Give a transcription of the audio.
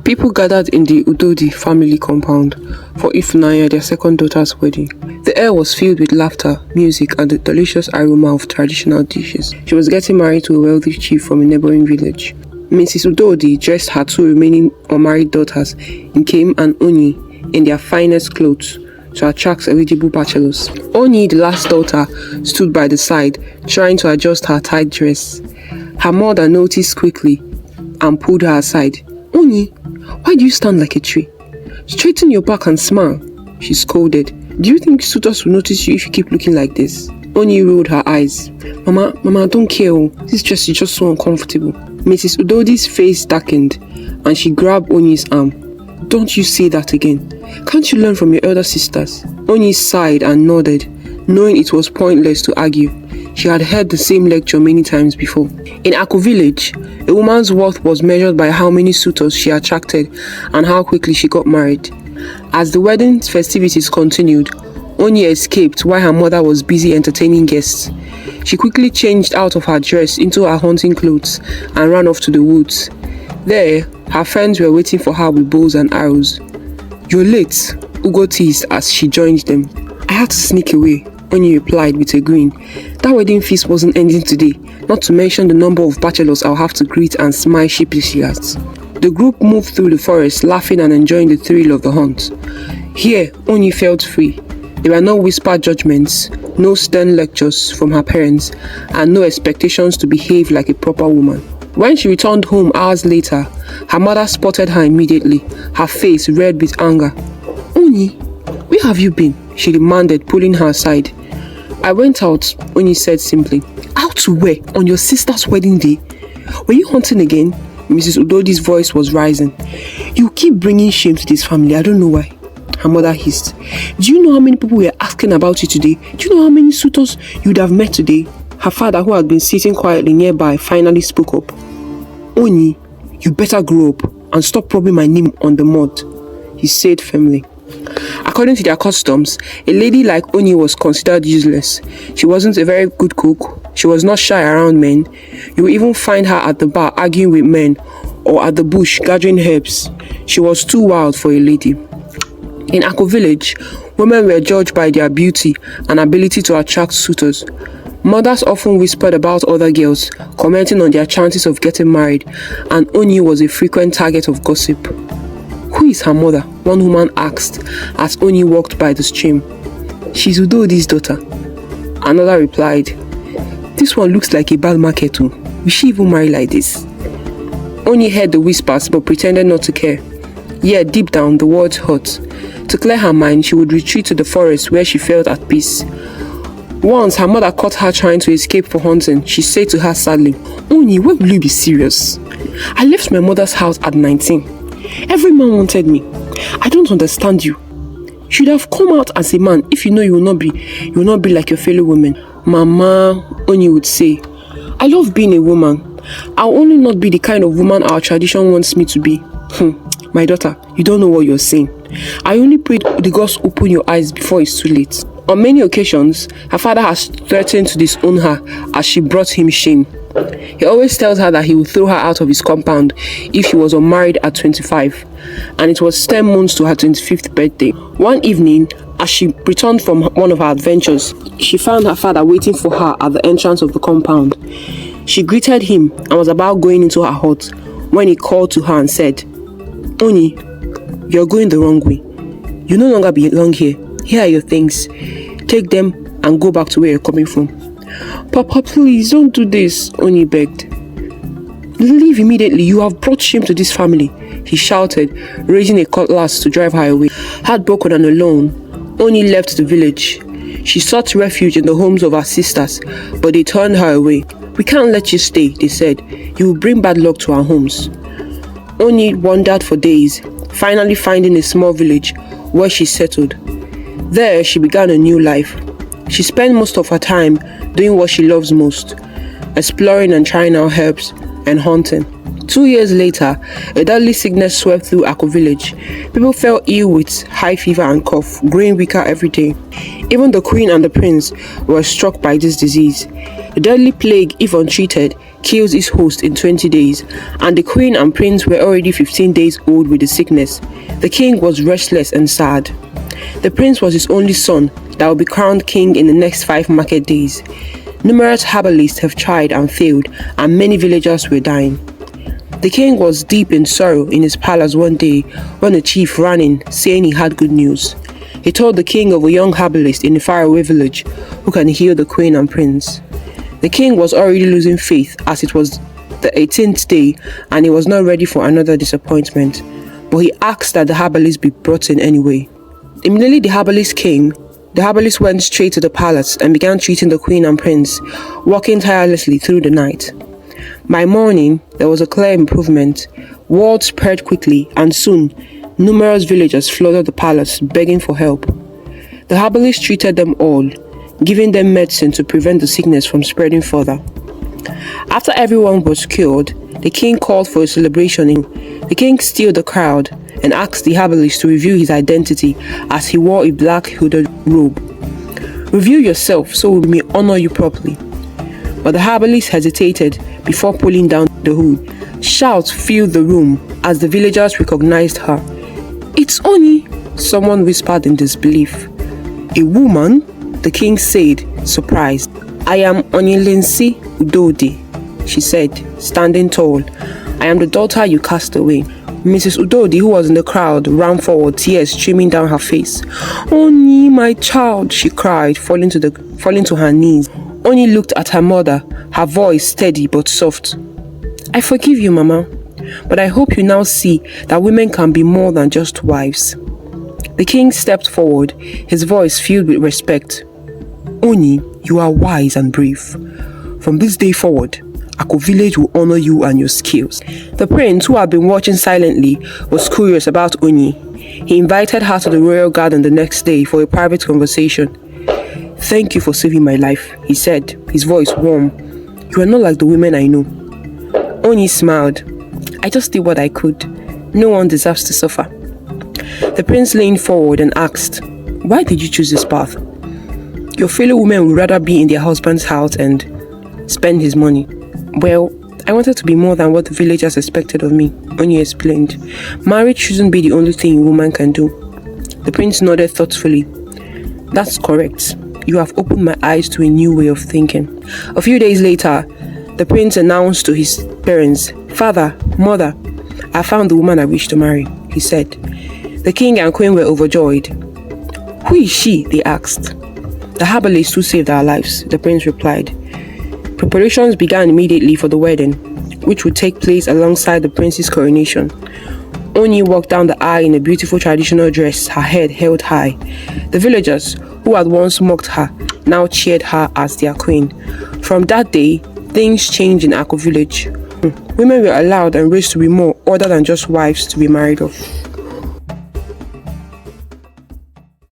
People gathered in the Udodi family compound for Ifunanya, their second daughter's wedding. The air was filled with laughter, music, and the delicious aroma of traditional dishes. She was getting married to a wealthy chief from a neighboring village. Mrs. Udodi dressed her two remaining unmarried daughters, Nkem and Oni, in their finest clothes to attract eligible bachelors. Oni, the last daughter, stood by the side, trying to adjust her tight dress. Her mother noticed quickly and pulled her aside. "Oni, why do you stand like a tree? Straighten your back and smile," she scolded. "Do you think suitors will notice you if you keep looking like this?" Oni rolled her eyes. Mama, I don't care. This dress is just so uncomfortable." Mrs. Udodi's face darkened and she grabbed Oni's arm. "Don't you say that again. Can't you learn from your elder sisters?" Oni sighed and nodded, knowing it was pointless to argue. She had heard the same lecture many times before. In Aku village, a woman's worth was measured by how many suitors she attracted and how quickly she got married. As the wedding festivities continued, Oni escaped while her mother was busy entertaining guests. She quickly changed out of her dress into her hunting clothes and ran off to the woods. There, her friends were waiting for her with bows and arrows. "You're late," Ugo teased as she joined them. "I had to sneak away," Oni replied with a grin. "That wedding feast wasn't ending today, not to mention the number of bachelors I'll have to greet and smile sheepishly at." The group moved through the forest, laughing and enjoying the thrill of the hunt. Here, Oni felt free. There were no whispered judgments, no stern lectures from her parents, and no expectations to behave like a proper woman. When she returned home hours later, her mother spotted her immediately, her face red with anger. "Oni, where have you been?" she demanded, pulling her aside. "I went out," Oni said simply. "Out to where? On your sister's wedding day? Were you hunting again?" Mrs. Udodi's voice was rising. "You keep bringing shame to this family, I don't know why," her mother hissed. "Do you know how many people were asking about you today? Do you know how many suitors you'd have met today?" Her father, who had been sitting quietly nearby, finally spoke up. "Oni, you better grow up and stop rubbing my name on the mud," he said firmly. According to their customs, a lady like Oni was considered useless. She wasn't a very good cook. She was not shy around men. You would even find her at the bar arguing with men or at the bush gathering herbs. She was too wild for a lady. In Ako village, women were judged by their beauty and ability to attract suitors. Mothers often whispered about other girls, commenting on their chances of getting married, and Oni was a frequent target of gossip. "Who is her mother?" one woman asked as Oni walked by the stream. "She's Udodi's daughter," another replied. "This one looks like a bad market too. Will she even marry like this?" Oni heard the whispers but pretended not to care. Yet deep down the words hurt. To clear her mind, she would retreat to the forest where she felt at peace. Once her mother caught her trying to escape for hunting. She said to her sadly, "Oni, when will you be serious? I left my mother's house at 19. Every man wanted me. I don't understand you. You should have come out as a man if you know you will not be like your fellow women." "Mama," Oni would say, "I love being a woman. I'll only not be the kind of woman our tradition wants me to be." "My daughter, you don't know what you're saying. I only prayed the gods open your eyes before it's too late." On many occasions, her father has threatened to disown her as she brought him shame. He always tells her that he will throw her out of his compound if she was unmarried at 25, and it was 10 months to her 25th birthday. One evening, as she returned from one of her adventures, she found her father waiting for her at the entrance of the compound. She greeted him and was about going into her hut when he called to her and said, "Oni, you're going the wrong way. You no longer belong here. Here are your things. Take them and go back to where you're coming from." "Papa, please don't do this," Oni begged. "Leave immediately. You have brought shame to this family," he shouted, raising a cutlass to drive her away. Heartbroken and alone, Oni left the village. She sought refuge in the homes of her sisters, but they turned her away. "We can't let you stay," they said. "You will bring bad luck to our homes." Oni wandered for days, finally finding a small village where she settled. There, she began a new life. She spent most of her time doing what she loves most, exploring and trying out herbs and hunting. 2 years later, a deadly sickness swept through Ako village. People fell ill with high fever and cough, growing weaker every day. Even the queen and the prince were struck by this disease. The deadly plague, if untreated, kills his host in 20 days, and the queen and prince were already 15 days old with the sickness. The king was restless and sad. The prince was his only son that would be crowned king in the next 5 market days. Numerous herbalists have tried and failed, and many villagers were dying. The king was deep in sorrow in his palace one day when a chief ran in saying he had good news. He told the king of a young herbalist in a faraway village who can heal the queen and prince. The king was already losing faith as it was the 18th day and he was not ready for another disappointment, but he asked that the herbalist be brought in anyway. Immediately the herbalist came. The herbalist went straight to the palace and began treating the queen and prince, working tirelessly through the night. By morning, there was a clear improvement. Word spread quickly, and soon, numerous villagers flooded the palace, begging for help. The herbalist treated them all, giving them medicine to prevent the sickness from spreading further. After everyone was cured, the king called for a celebration. The king stilled the crowd and asked the herbalist to reveal his identity as he wore a black hooded robe. "Reveal yourself so we may honor you properly." But the herbalist hesitated before pulling down the hood. Shouts filled the room as the villagers recognized her. "It's Oni," someone whispered in disbelief. "A woman?" the king said, surprised. "I am Onilinsi Udodi," she said, standing tall. "I am the daughter you cast away." Mrs. Udodi, who was in the crowd, ran forward, tears streaming down her face. "Oni, my child," she cried, falling to her knees. Oni looked at her mother, her voice steady but soft. "I forgive you, Mama, but I hope you now see that women can be more than just wives." The king stepped forward, his voice filled with respect. "Oni, you are wise and brave. From this day forward, Ako village will honor you and your skills." The prince, who had been watching silently, was curious about Oni. He invited her to the royal garden the next day for a private conversation. "Thank you for saving my life," he said, his voice warm. "You are not like the women I know." Oni smiled. "I just did what I could. No one deserves to suffer." The prince leaned forward and asked, "Why did you choose this path?" "Your fellow women would rather be in their husband's house and spend his money." "Well, I wanted to be more than what the villagers expected of me," Oni explained. "Marriage shouldn't be the only thing a woman can do." The prince nodded thoughtfully. "That's correct. You have opened my eyes to a new way of thinking." A few days later, the prince announced to his parents, "Father, Mother, I found the woman I wish to marry," he said. The king and queen were overjoyed. "Who is she?" they asked. "The herbalist who saved our lives," the prince replied. Preparations began immediately for the wedding, which would take place alongside the prince's coronation. Oni walked down the aisle in a beautiful traditional dress, her head held high. The villagers, who had once mocked her, now cheered her as their queen. From that day, things changed in Ako village. Women were allowed and raised to be more other than just wives to be married off.